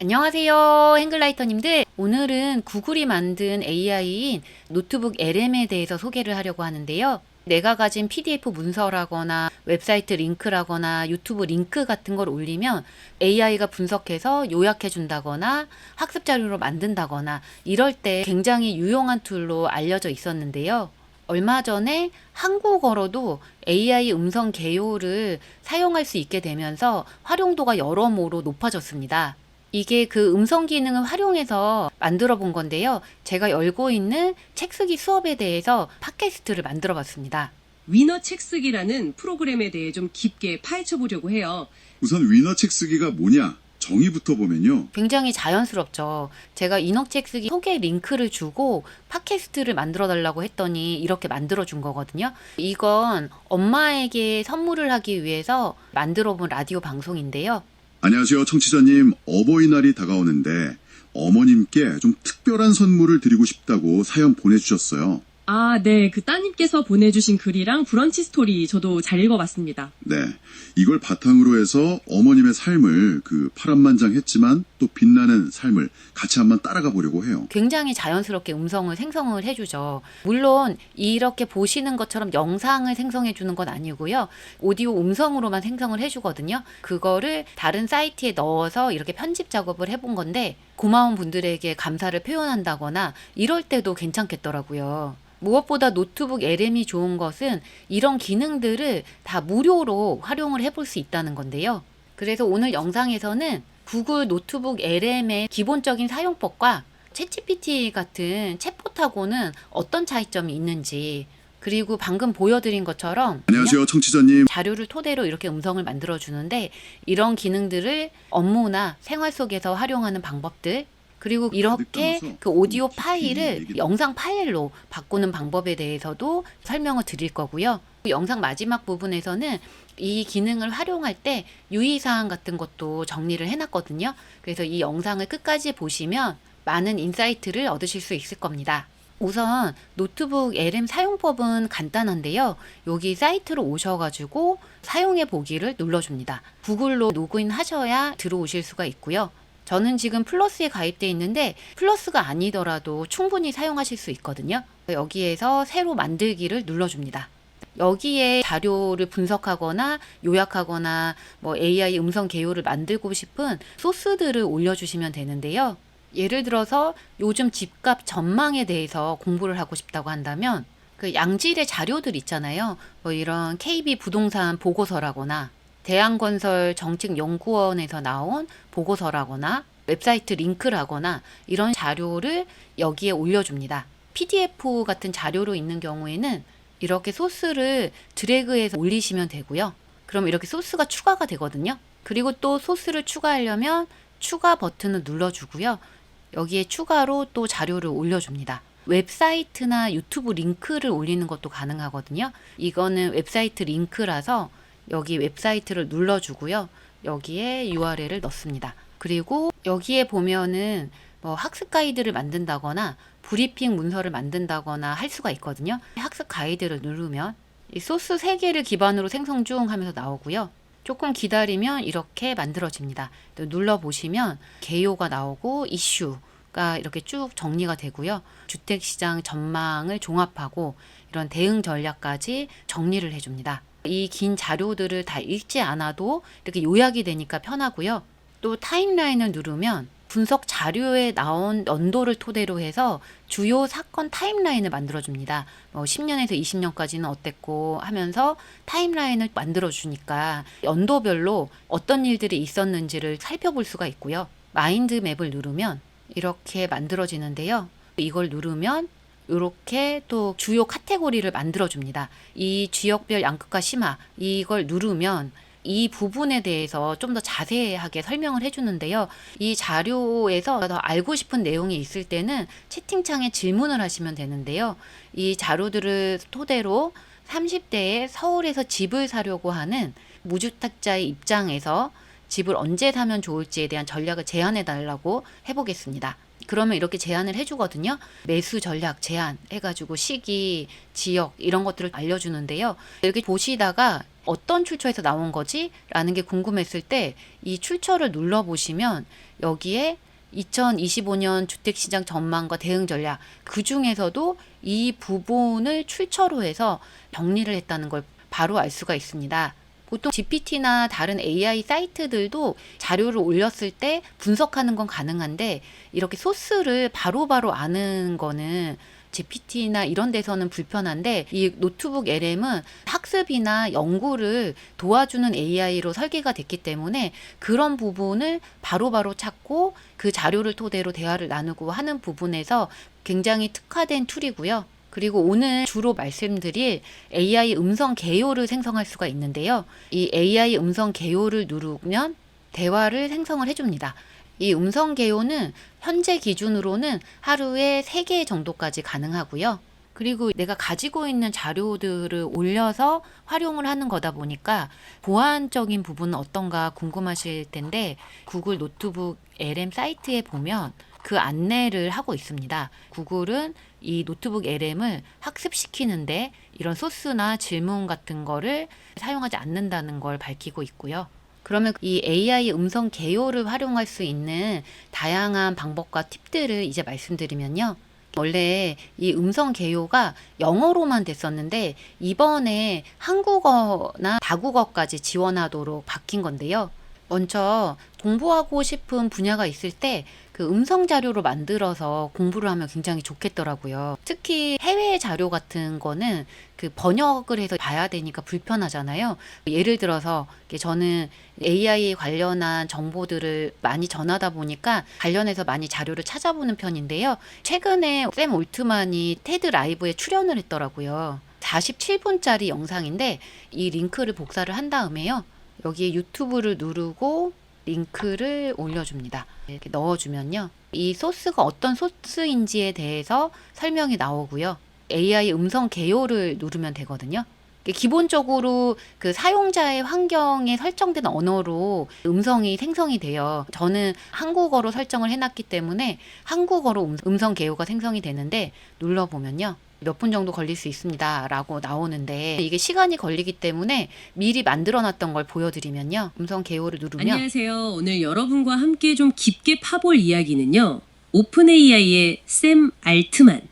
안녕하세요, 행글라이터님들. 오늘은 구글이 만든 AI인 노트북 LM에 대해서 소개를 하려고 하는데요. 내가 가진 PDF 문서라거나 웹사이트 링크라거나 유튜브 링크 같은 걸 올리면 AI가 분석해서 요약해 준다거나 학습 자료로 만든다거나 이럴 때 굉장히 유용한 툴로 알려져 있었는데요. 얼마 전에 한국어로도 AI 음성 개요를 사용할 수 있게 되면서 활용도가 여러모로 높아졌습니다. 이게 그 음성 기능을 활용해서 만들어 본 건데요. 제가 열고 있는 책 쓰기 수업에 대해서 팟캐스트를 만들어 봤습니다. 위너 책 쓰기라는 프로그램에 대해 좀 깊게 파헤쳐 보려고 해요. 우선 위너 책 쓰기가 뭐냐? 정의부터 보면요. 굉장히 자연스럽죠. 제가 인어책 쓰기 소개 링크를 주고 팟캐스트를 만들어 달라고 했더니 이렇게 만들어 준 거거든요. 이건 엄마에게 선물을 하기 위해서 만들어 본 라디오 방송인데요. 안녕하세요, 청취자님. 어버이날이 다가오는데 어머님께 좀 특별한 선물을 드리고 싶다고 사연 보내주셨어요. 아, 네. 그 따님께서 보내주신 글이랑 브런치 스토리 저도 잘 읽어봤습니다. 네, 이걸 바탕으로 해서 어머님의 삶을 파란만장했지만 또 빛나는 삶을 같이 한번 따라가 보려고 해요. 굉장히 자연스럽게 음성을 생성을 해주죠. 물론 이렇게 보시는 것처럼 영상을 생성해 주는 건 아니고요. 오디오 음성으로만 생성을 해주거든요. 그거를 다른 사이트에 넣어서 이렇게 편집 작업을 해본 건데 고마운 분들에게 감사를 표현한다거나 이럴 때도 괜찮겠더라고요. 무엇보다 노트북 LM이 좋은 것은 이런 기능들을 다 무료로 활용을 해볼 수 있다는 건데요. 그래서 오늘 영상에서는 구글 노트북 LM의 기본적인 사용법과 챗GPT 같은 챗봇하고는 어떤 차이점이 있는지, 그리고 방금 보여드린 것처럼 안녕하세요, 청취자님. 자료를 토대로 이렇게 음성을 만들어 주는데 이런 기능들을 업무나 생활 속에서 활용하는 방법들, 그리고 이렇게 그 오디오 파일을 영상 파일로 바꾸는 방법에 대해서도 설명을 드릴 거고요. 영상 마지막 부분에서는 이 기능을 활용할 때 유의사항 같은 것도 정리를 해놨거든요. 그래서 이 영상을 끝까지 보시면 많은 인사이트를 얻으실 수 있을 겁니다. 우선 노트북 LM 사용법은 간단한데요. 여기 사이트로 오셔가지고 사용해 보기를 눌러줍니다. 구글로 로그인 하셔야 들어오실 수가 있고요. 저는 지금 플러스에 가입되어 있는데 플러스가 아니더라도 충분히 사용하실 수 있거든요. 여기에서 새로 만들기를 눌러줍니다. 여기에 자료를 분석하거나 요약하거나 AI 음성 개요를 만들고 싶은 소스들을 올려주시면 되는데요. 예를 들어서 요즘 집값 전망에 대해서 공부를 하고 싶다고 한다면 그 양질의 자료들 있잖아요. 이런 KB 부동산 보고서라거나 대한건설 정책연구원에서 나온 보고서라거나 웹사이트 링크라거나 이런 자료를 여기에 올려줍니다. PDF 같은 자료로 있는 경우에는 이렇게 소스를 드래그해서 올리시면 되고요. 그럼 이렇게 소스가 추가가 되거든요. 그리고 또 소스를 추가하려면 추가 버튼을 눌러주고요. 여기에 추가로 또 자료를 올려줍니다. 웹사이트나 유튜브 링크를 올리는 것도 가능하거든요. 이거는 웹사이트 링크라서 여기 웹사이트를 눌러주고요. 여기에 URL을 넣습니다. 그리고 여기에 보면은 학습 가이드를 만든다거나 브리핑 문서를 만든다거나 할 수가 있거든요. 학습 가이드를 누르면 이 소스 3개를 기반으로 생성 중 하면서 나오고요. 조금 기다리면 이렇게 만들어집니다. 눌러보시면 개요가 나오고 이슈가 이렇게 쭉 정리가 되고요. 주택시장 전망을 종합하고 이런 대응 전략까지 정리를 해줍니다. 이 긴 자료들을 다 읽지 않아도 이렇게 요약이 되니까 편하고요. 또 타임라인을 누르면 분석 자료에 나온 연도를 토대로 해서 주요 사건 타임라인을 만들어줍니다. 10년에서 20년까지는 어땠고 하면서 타임라인을 만들어주니까 연도별로 어떤 일들이 있었는지를 살펴볼 수가 있고요. 마인드맵을 누르면 이렇게 만들어지는데요. 이걸 누르면 이렇게 또 주요 카테고리를 만들어줍니다. 이 지역별 양극화 심화 이걸 누르면 이 부분에 대해서 좀 더 자세하게 설명을 해주는데요. 이 자료에서 더 알고 싶은 내용이 있을 때는 채팅창에 질문을 하시면 되는데요. 이 자료들을 토대로 30대에 서울에서 집을 사려고 하는 무주택자의 입장에서 집을 언제 사면 좋을지에 대한 전략을 제안해 달라고 해보겠습니다. 그러면 이렇게 제안을 해주거든요. 매수 전략 제안 해가지고 시기, 지역 이런 것들을 알려주는데요. 이렇게 보시다가 어떤 출처에서 나온 거지? 라는 게 궁금했을 때 이 출처를 눌러보시면 여기에 2025년 주택시장 전망과 대응 전략, 그 중에서도 이 부분을 출처로 해서 정리를 했다는 걸 바로 알 수가 있습니다. 보통 GPT나 다른 AI 사이트들도 자료를 올렸을 때 분석하는 건 가능한데 이렇게 소스를 바로바로 아는 거는 GPT나 이런 데서는 불편한데 이 노트북 LM은 학습이나 연구를 도와주는 AI로 설계가 됐기 때문에 그런 부분을 바로바로 찾고 그 자료를 토대로 대화를 나누고 하는 부분에서 굉장히 특화된 툴이고요. 그리고 오늘 주로 말씀드릴 AI 음성 개요를 생성할 수가 있는데요. 이 AI 음성 개요를 누르면 대화를 생성을 해줍니다. 이 음성 개요는 현재 기준으로는 하루에 3개 정도까지 가능하고요. 그리고 내가 가지고 있는 자료들을 올려서 활용을 하는 거다 보니까 보안적인 부분은 어떤가 궁금하실 텐데 구글 노트북 LM 사이트에 보면 그 안내를 하고 있습니다. 구글은 이 노트북 LM을 학습시키는데 이런 소스나 질문 같은 거를 사용하지 않는다는 걸 밝히고 있고요. 그러면 이 AI 음성 개요를 활용할 수 있는 다양한 방법과 팁들을 이제 말씀드리면요. 원래 이 음성 개요가 영어로만 됐었는데 이번에 한국어나 다국어까지 지원하도록 바뀐 건데요. 먼저 공부하고 싶은 분야가 있을 때 그 음성 자료로 만들어서 공부를 하면 굉장히 좋겠더라고요. 특히 해외 자료 같은 거는 그 번역을 해서 봐야 되니까 불편하잖아요. 예를 들어서 저는 AI 관련한 정보들을 많이 전하다 보니까 관련해서 많이 자료를 찾아보는 편인데요. 최근에 샘 올트만이 테드 라이브에 출연을 했더라고요. 47분짜리 영상인데 이 링크를 복사를 한 다음에요. 여기에 유튜브를 누르고 링크를 올려줍니다. 이렇게 넣어주면요. 이 소스가 어떤 소스인지에 대해서 설명이 나오고요. AI 음성 개요를 누르면 되거든요. 기본적으로 그 사용자의 환경에 설정된 언어로 음성이 생성이 돼요. 저는 한국어로 설정을 해놨기 때문에 한국어로 음성 개요가 생성이 되는데 눌러보면요. 몇 분 정도 걸릴 수 있습니다 라고 나오는데 이게 시간이 걸리기 때문에 미리 만들어 놨던 걸 보여드리면요. 음성 개요를 누르면 안녕하세요. 오늘 여러분과 함께 좀 깊게 파볼 이야기는요. 오픈 AI의 샘 알트만.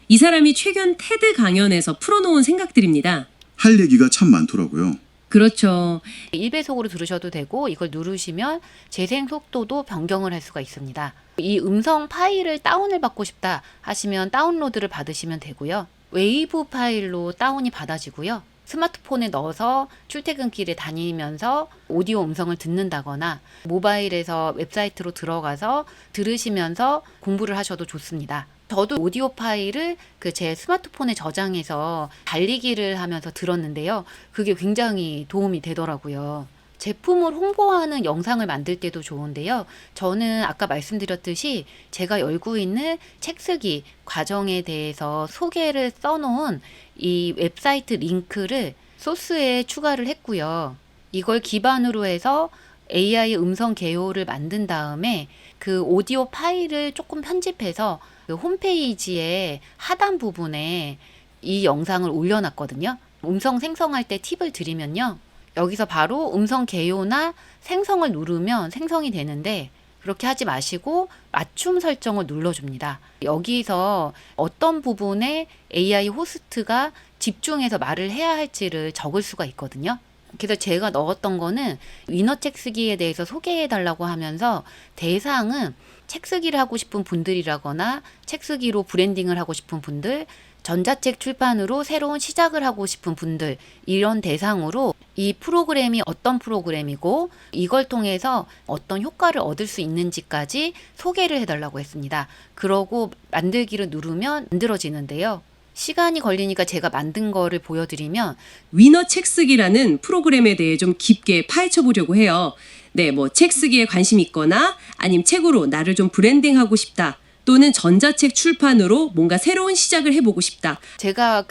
이 사람이 최근 테드 강연에서 풀어놓은 생각들입니다. 할 얘기가 참 많더라고요. 그렇죠. 1배속으로 들으셔도 되고 이걸 누르시면 재생 속도도 변경을 할 수가 있습니다. 이 음성 파일을 다운을 받고 싶다 하시면 다운로드를 받으시면 되고요. 웨이브 파일로 다운이 받아지고요. 스마트폰에 넣어서 출퇴근길에 다니면서 오디오 음성을 듣는다거나 모바일에서 웹사이트로 들어가서 들으시면서 공부를 하셔도 좋습니다. 저도 오디오 파일을 제 스마트폰에 저장해서 달리기를 하면서 들었는데요. 그게 굉장히 도움이 되더라고요. 제품을 홍보하는 영상을 만들 때도 좋은데요. 저는 아까 말씀드렸듯이 제가 열고 있는 책 쓰기 과정에 대해서 소개를 써놓은 이 웹사이트 링크를 소스에 추가를 했고요. 이걸 기반으로 해서 AI 음성 개요를 만든 다음에 그 오디오 파일을 조금 편집해서 그 홈페이지의 하단 부분에 이 영상을 올려놨거든요. 음성 생성할 때 팁을 드리면요. 여기서 바로 음성 개요나 생성을 누르면 생성이 되는데 그렇게 하지 마시고 맞춤 설정을 눌러줍니다. 여기서 어떤 부분에 AI 호스트가 집중해서 말을 해야 할지를 적을 수가 있거든요. 그래서 제가 넣었던 거는 위너 책 쓰기에 대해서 소개해 달라고 하면서 대상은 책 쓰기를 하고 싶은 분들이라거나 책 쓰기로 브랜딩을 하고 싶은 분들, 전자책 출판으로 새로운 시작을 하고 싶은 분들, 이런 대상으로 이 프로그램이 어떤 프로그램이고 이걸 통해서 어떤 효과를 얻을 수 있는지까지 소개를 해달라고 했습니다. 그러고 만들기를 누르면 만들어지는데요. 시간이 걸리니까 제가 만든 거를 보여드리면 위너 책 쓰기라는 프로그램에 대해 좀 깊게 파헤쳐 보려고 해요. 네, 뭐 책 쓰기에 관심 있거나 아니면 책으로 나를 좀 브랜딩하고 싶다. 또는 전자책 출판으로 뭔가 새로운 시작을 해보고 싶다. 제가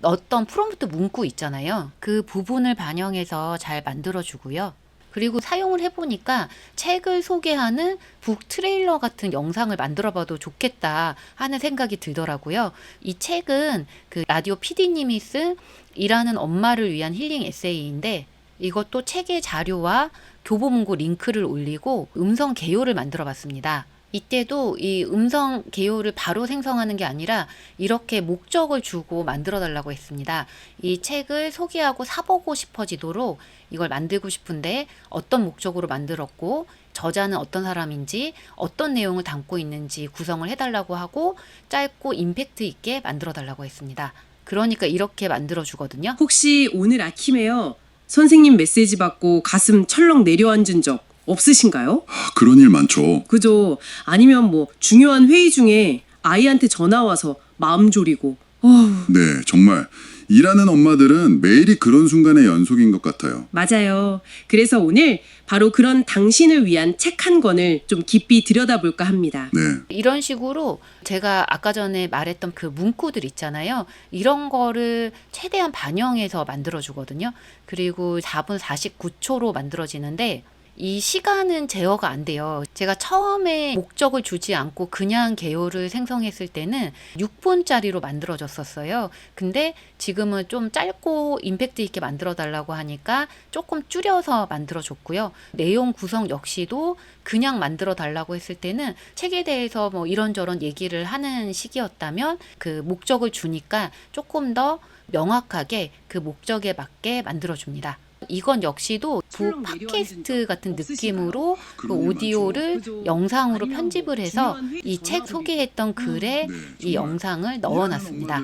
넣었던 프롬프트 문구 있잖아요. 그 부분을 반영해서 잘 만들어주고요. 그리고 사용을 해보니까 책을 소개하는 북 트레일러 같은 영상을 만들어봐도 좋겠다 하는 생각이 들더라고요. 이 책은 그 라디오 PD님이 쓴 일하는 엄마를 위한 힐링 에세이인데 이것도 책의 자료와 교보문고 링크를 올리고 음성 개요를 만들어 봤습니다. 이때도 이 음성 개요를 바로 생성하는 게 아니라 이렇게 목적을 주고 만들어 달라고 했습니다. 이 책을 소개하고 사보고 싶어지도록 이걸 만들고 싶은데 어떤 목적으로 만들었고 저자는 어떤 사람인지 어떤 내용을 담고 있는지 구성을 해달라고 하고 짧고 임팩트 있게 만들어 달라고 했습니다. 그러니까 이렇게 만들어 주거든요. 혹시 오늘 아침에요. 선생님 메시지 받고 가슴 철렁 내려앉은 적 없으신가요? 그런 일 많죠. 그죠. 아니면 뭐 중요한 회의 중에 아이한테 전화 와서 마음 졸이고. 네, 정말 일하는 엄마들은 매일이 그런 순간의 연속인 것 같아요. 맞아요. 그래서 오늘 바로 그런 당신을 위한 책 한 권을 좀 깊이 들여다볼까 합니다. 네, 이런 식으로 제가 아까 전에 말했던 그 문구들 있잖아요. 이런 거를 최대한 반영해서 만들어 주거든요. 그리고 4분 49초로 만들어지는데 이 시간은 제어가 안 돼요. 제가 처음에 목적을 주지 않고 그냥 개요를 생성했을 때는 6분짜리로 만들어졌었어요. 근데 지금은 좀 짧고 임팩트 있게 만들어 달라고 하니까 조금 줄여서 만들어 줬고요. 내용 구성 역시도 그냥 만들어 달라고 했을 때는 책에 대해서 뭐 이런저런 얘기를 하는 시기였다면 그 목적을 주니까 조금 더 명확하게 그 목적에 맞게 만들어 줍니다. 이건 역시도 북 팟캐스트 같은 느낌으로 그 오디오를 영상으로 편집을 해서 이 책 소개했던 글에 이 영상을 넣어놨습니다.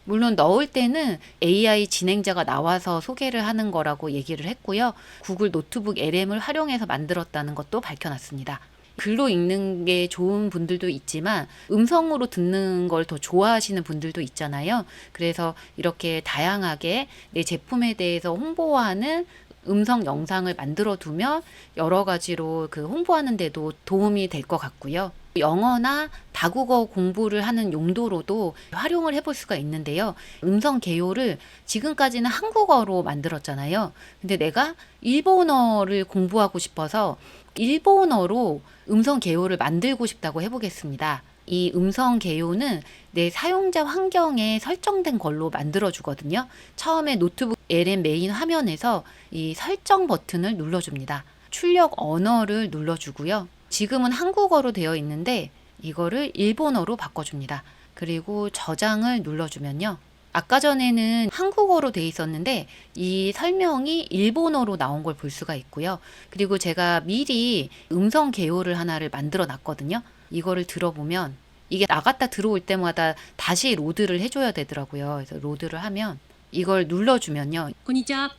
물론 넣을 때는 AI 진행자가 나와서 소개를 하는 거라고 얘기를 했고요. 구글 노트북 LM을 활용해서 만들었다는 것도 밝혀놨습니다. 글로 읽는 게 좋은 분들도 있지만 음성으로 듣는 걸 더 좋아하시는 분들도 있잖아요. 그래서 이렇게 다양하게 내 제품에 대해서 홍보하는 음성 영상을 만들어 두면 여러 가지로 그 홍보하는 데도 도움이 될 것 같고요. 영어나 다국어 공부를 하는 용도로도 활용을 해볼 수가 있는데요. 음성 개요를 지금까지는 한국어로 만들었잖아요. 근데 내가 일본어를 공부하고 싶어서 일본어로 음성 개요를 만들고 싶다고 해보겠습니다. 이 음성 개요는 내 사용자 환경에 설정된 걸로 만들어 주거든요. 처음에 노트북 LM 메인 화면에서 이 설정 버튼을 눌러줍니다. 출력 언어를 눌러주고요. 지금은 한국어로 되어 있는데 이거를 일본어로 바꿔줍니다. 그리고 저장을 눌러주면요. 아까 전에는 한국어로 돼 있었는데 이 설명이 일본어로 나온 걸 볼 수가 있고요. 그리고 제가 미리 음성 개요를 하나를 만들어 놨거든요. 이거를 들어보면 이게 나갔다 들어올 때마다 다시 로드를 해줘야 되더라고요. 그래서 로드를 하면 이걸 눌러주면요. こんにちは。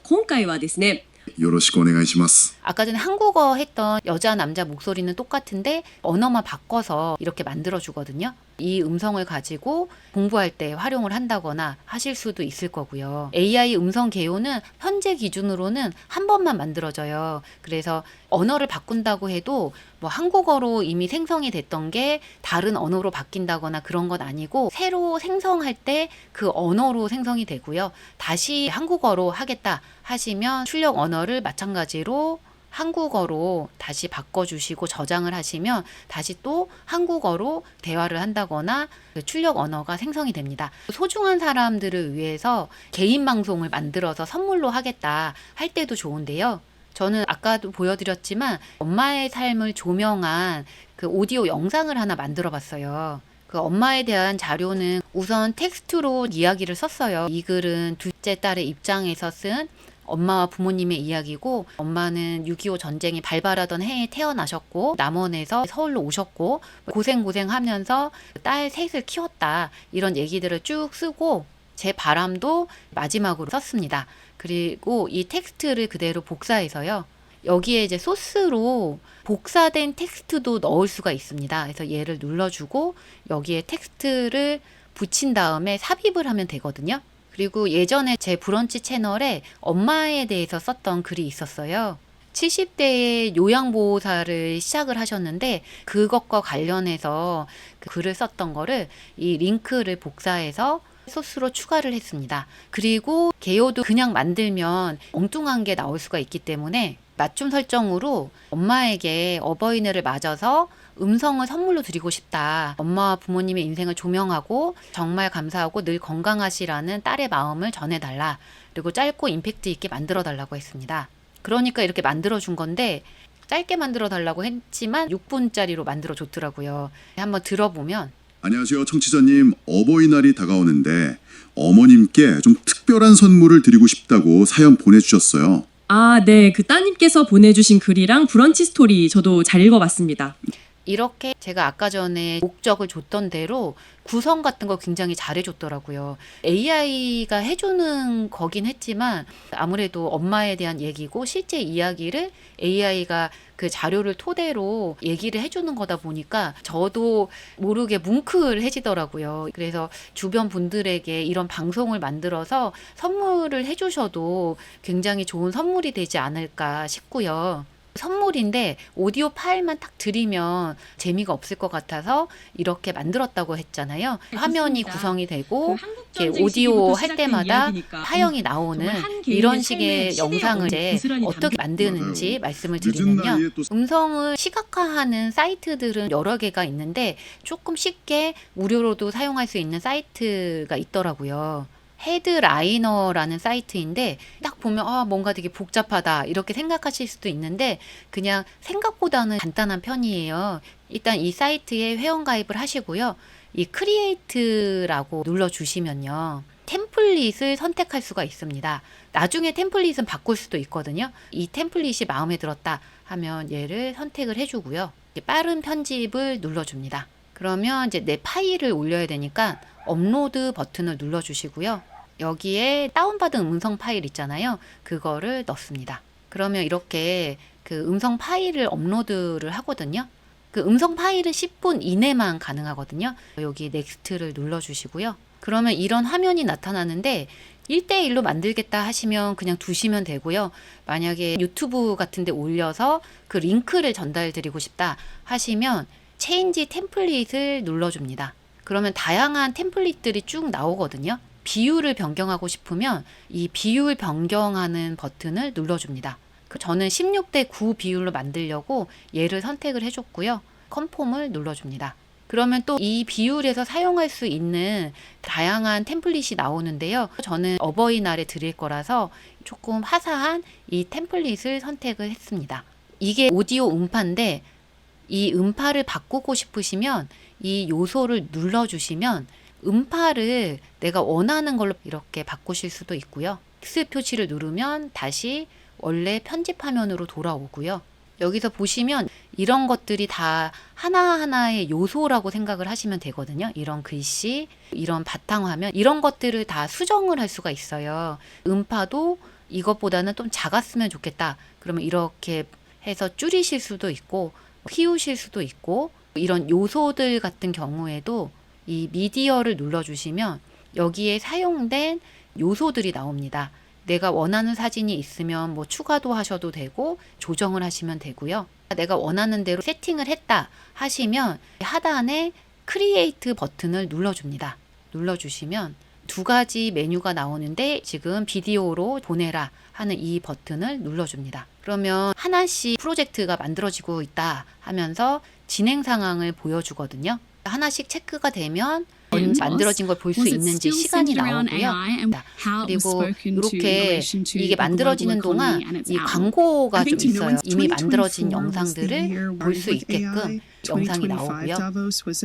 今回はですね、よろしくお願いします. 아까 전에 한국어 했던 여자 남자 목소리는 똑같은데 언어만 바꿔서 이렇게 만들어 주거든요. 이 음성을 가지고 공부할 때 활용을 한다거나 하실 수도 있을 거고요. AI 음성 개요는 현재 기준으로는 한 번만 만들어져요. 그래서 언어를 바꾼다고 해도 뭐 한국어로 이미 생성이 됐던 게 다른 언어로 바뀐다거나 그런 건 아니고 새로 생성할 때 그 언어로 생성이 되고요. 다시 한국어로 하겠다 하시면 출력 언어를 마찬가지로 한국어로 다시 바꿔주시고 저장을 하시면 다시 또 한국어로 대화를 한다거나 출력 언어가 생성이 됩니다. 소중한 사람들을 위해서 개인 방송을 만들어서 선물로 하겠다 할 때도 좋은데요. 저는 아까도 보여드렸지만 엄마의 삶을 조명한 그 오디오 영상을 하나 만들어 봤어요. 그 엄마에 대한 자료는 우선 텍스트로 이야기를 썼어요. 이 글은 둘째 딸의 입장에서 쓴 엄마와 부모님의 이야기고 엄마는 6.25 전쟁이 발발하던 해에 태어나셨고 남원에서 서울로 오셨고 고생하면서 딸 셋을 키웠다 이런 얘기들을 쭉 쓰고 제 바람도 마지막으로 썼습니다. 그리고 이 텍스트를 그대로 복사해서요. 여기에 이제 소스로 복사된 텍스트도 넣을 수가 있습니다. 그래서 얘를 눌러주고 여기에 텍스트를 붙인 다음에 삽입을 하면 되거든요. 그리고 예전에 제 브런치 채널에 엄마에 대해서 썼던 글이 있었어요. 70대의 요양보호사를 시작을 하셨는데 그것과 관련해서 그 글을 썼던 거를 이 링크를 복사해서 소스로 추가를 했습니다. 그리고 게요도 그냥 만들면 엉뚱한 게 나올 수가 있기 때문에 맞춤 설정으로 엄마에게 어버이날을 맞아서 음성을 선물로 드리고 싶다. 엄마와 부모님의 인생을 조명하고 정말 감사하고 늘 건강하시라는 딸의 마음을 전해달라. 그리고 짧고 임팩트 있게 만들어 달라고 했습니다. 그러니까 이렇게 만들어 준 건데 짧게 만들어 달라고 했지만 6분짜리로 만들어 줬더라고요. 한번 들어보면 안녕하세요, 청취자님. 어버이날이 다가오는데 어머님께 좀 특별한 선물을 드리고 싶다고 사연 보내주셨어요. 아, 네. 그 따님께서 보내주신 글이랑 브런치 스토리 저도 잘 읽어봤습니다. 이렇게 제가 아까 전에 목적을 줬던 대로 구성 같은 거 굉장히 잘해줬더라고요. AI가 해주는 거긴 했지만 아무래도 엄마에 대한 얘기고 실제 이야기를 AI가 그 자료를 토대로 얘기를 해주는 거다 보니까 저도 모르게 뭉클해지더라고요. 그래서 주변 분들에게 이런 방송을 만들어서 선물을 해주셔도 굉장히 좋은 선물이 되지 않을까 싶고요. 선물인데 오디오 파일만 딱 드리면 재미가 없을 것 같아서 이렇게 만들었다고 했잖아요. 화면이 좋습니다. 구성이 되고 그 한국 이렇게 전쟁 오디오 시기부터 할 시작된 때마다 이야기니까, 파형이 나오는 정말 한 개인의 이런 삶의 식의 시대의 영상을 이제 부스런히 어떻게 만드는지 맞아요. 말씀을 늦은 드리면요. 나이에 또 음성을 시각화하는 사이트들은 여러 개가 있는데 조금 쉽게 무료로도 사용할 수 있는 사이트가 있더라고요. 헤드라이너라는 사이트인데 딱 보면 뭔가 되게 복잡하다 이렇게 생각하실 수도 있는데 그냥 생각보다는 간단한 편이에요. 일단 이 사이트에 회원가입을 하시고요. 이 크리에이트라고 눌러주시면요. 템플릿을 선택할 수가 있습니다. 나중에 템플릿은 바꿀 수도 있거든요. 이 템플릿이 마음에 들었다 하면 얘를 선택을 해주고요. 빠른 편집을 눌러줍니다. 그러면 이제 내 파일을 올려야 되니까 업로드 버튼을 눌러주시고요. 여기에 다운받은 음성 파일 있잖아요. 그거를 넣습니다. 그러면 이렇게 그 음성 파일을 업로드를 하거든요. 그 음성 파일은 10분 이내만 가능하거든요. 여기 넥스트를 눌러주시고요. 그러면 이런 화면이 나타나는데 1대1로 만들겠다 하시면 그냥 두시면 되고요. 만약에 유튜브 같은 데 올려서 그 링크를 전달드리고 싶다 하시면 체인지 템플릿을 눌러줍니다. 그러면 다양한 템플릿들이 쭉 나오거든요. 비율을 변경하고 싶으면 이 비율 변경하는 버튼을 눌러줍니다. 저는 16대 9 비율로 만들려고 얘를 선택을 해줬고요. 컨폼을 눌러줍니다. 그러면 또 이 비율에서 사용할 수 있는 다양한 템플릿이 나오는데요. 저는 어버이날에 드릴 거라서 조금 화사한 이 템플릿을 선택을 했습니다. 이게 오디오 음파인데 이 음파를 바꾸고 싶으시면 이 요소를 눌러주시면 음파를 내가 원하는 걸로 이렇게 바꾸실 수도 있고요. X 표시를 누르면 다시 원래 편집 화면으로 돌아오고요. 여기서 보시면 이런 것들이 다 하나하나의 요소라고 생각을 하시면 되거든요. 이런 글씨, 이런 바탕화면, 이런 것들을 다 수정을 할 수가 있어요. 음파도 이것보다는 좀 작았으면 좋겠다. 그러면 이렇게 해서 줄이실 수도 있고 키우실 수도 있고 이런 요소들 같은 경우에도 이 미디어를 눌러주시면 여기에 사용된 요소들이 나옵니다. 내가 원하는 사진이 있으면 뭐 추가도 하셔도 되고 조정을 하시면 되고요. 내가 원하는 대로 세팅을 했다 하시면 하단에 크리에이트 버튼을 눌러줍니다. 눌러주시면 두 가지 메뉴가 나오는데 지금 비디오로 보내라 하는 이 버튼을 눌러줍니다. 그러면 하나씩 프로젝트가 만들어지고 있다 하면서 진행 상황을 보여주거든요. 하나씩 체크가 되면 언제 만들어진 걸 볼 수 있는지 시간이 나오고요. 그리고 이렇게 이게 만들어지는 동안 이 광고가 좀 있어요. 이미 만들어진 영상들을 볼 수 있게끔 영상이 나오고요.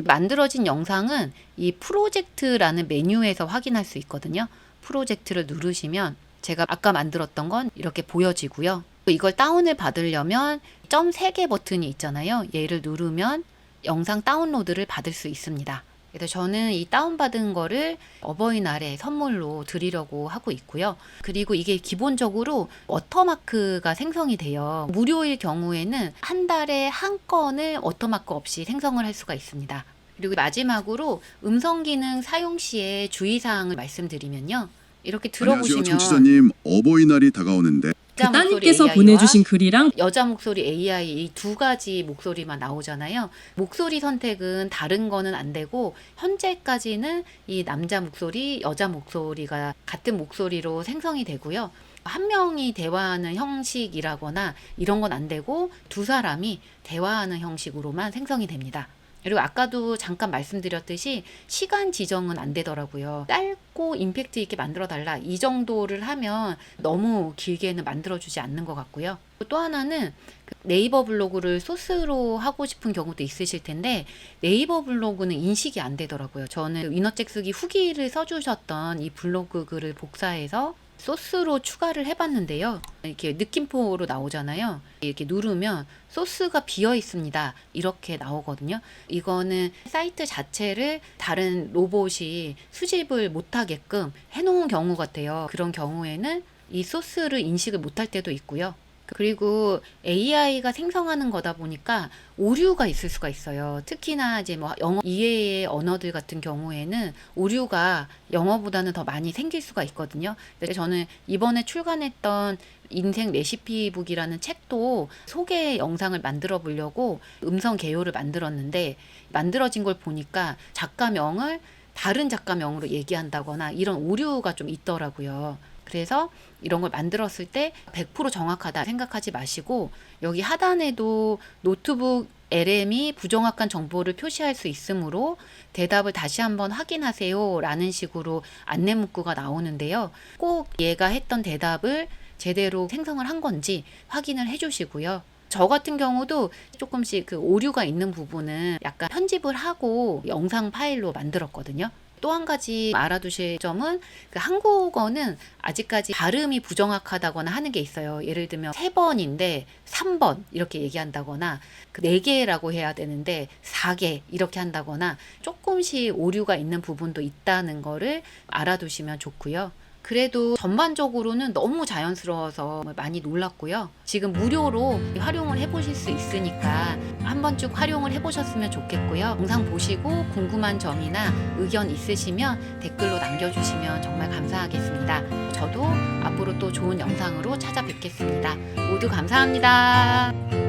만들어진 영상은 이 프로젝트라는 메뉴에서 확인할 수 있거든요. 프로젝트를 누르시면 제가 아까 만들었던 건 이렇게 보여지고요. 이걸 다운을 받으려면 점 3개 버튼이 있잖아요. 얘를 누르면 영상 다운로드를 받을 수 있습니다. 그래서 저는 이 다운받은 거를 어버이날에 선물로 드리려고 하고 있고요. 그리고 이게 기본적으로 워터마크가 생성이 돼요. 무료일 경우에는 한 달에 한 건을 워터마크 없이 생성을 할 수가 있습니다. 그리고 마지막으로 음성 기능 사용 시에 주의사항을 말씀드리면요. 이렇게 안녕하세요, 들어보시면 청취자님. 어버이날이 다가오는데 따님께서 AI와 보내주신 글이랑 여자 목소리 AI 이 두 가지 목소리만 나오잖아요. 목소리 선택은 다른 거는 안 되고 현재까지는 이 남자 목소리, 여자 목소리가 같은 목소리로 생성이 되고요. 한 명이 대화하는 형식이라거나 이런 건 안 되고 두 사람이 대화하는 형식으로만 생성이 됩니다. 그리고 아까도 잠깐 말씀드렸듯이 시간 지정은 안 되더라고요. 짧고 임팩트 있게 만들어 달라 이 정도를 하면 너무 길게는 만들어주지 않는 것 같고요. 또 하나는 네이버 블로그를 소스로 하고 싶은 경우도 있으실 텐데 네이버 블로그는 인식이 안 되더라고요. 저는 위너잭스기 후기를 써주셨던 이 블로그 글을 복사해서 소스로 추가를 해봤는데요. 이렇게 느낌표로 나오잖아요. 이렇게 누르면 소스가 비어 있습니다. 이렇게 나오거든요. 이거는 사이트 자체를 다른 로봇이 수집을 못하게끔 해놓은 경우 같아요. 그런 경우에는 이 소스를 인식을 못할 때도 있고요. 그리고 AI가 생성하는 거다 보니까 오류가 있을 수가 있어요. 특히나 이제 뭐 영어 이외의 언어들 같은 경우에는 오류가 영어보다는 더 많이 생길 수가 있거든요. 그래서 저는 이번에 출간했던 인생 레시피북이라는 책도 소개 영상을 만들어 보려고 음성 개요를 만들었는데 만들어진 걸 보니까 작가명을 다른 작가명으로 얘기한다거나 이런 오류가 좀 있더라고요. 그래서 이런 걸 만들었을 때 100% 정확하다 생각하지 마시고 여기 하단에도 노트북 LM이 부정확한 정보를 표시할 수 있으므로 대답을 다시 한번 확인하세요 라는 식으로 안내 문구가 나오는데요. 꼭 얘가 했던 대답을 제대로 생성을 한 건지 확인을 해 주시고요. 저 같은 경우도 조금씩 그 오류가 있는 부분은 약간 편집을 하고 영상 파일로 만들었거든요. 또 한 가지 알아두실 점은 그 한국어는 아직까지 발음이 부정확하다거나 하는 게 있어요. 예를 들면 3번인데 3번 이렇게 얘기한다거나 그 4개라고 해야 되는데 4개 이렇게 한다거나 조금씩 오류가 있는 부분도 있다는 거를 알아두시면 좋고요. 그래도 전반적으로는 너무 자연스러워서 많이 놀랐고요. 지금 무료로 활용을 해보실 수 있으니까 한 번쯤 활용을 해보셨으면 좋겠고요. 영상 보시고 궁금한 점이나 의견 있으시면 댓글로 남겨주시면 정말 감사하겠습니다. 저도 앞으로 또 좋은 영상으로 찾아뵙겠습니다. 모두 감사합니다.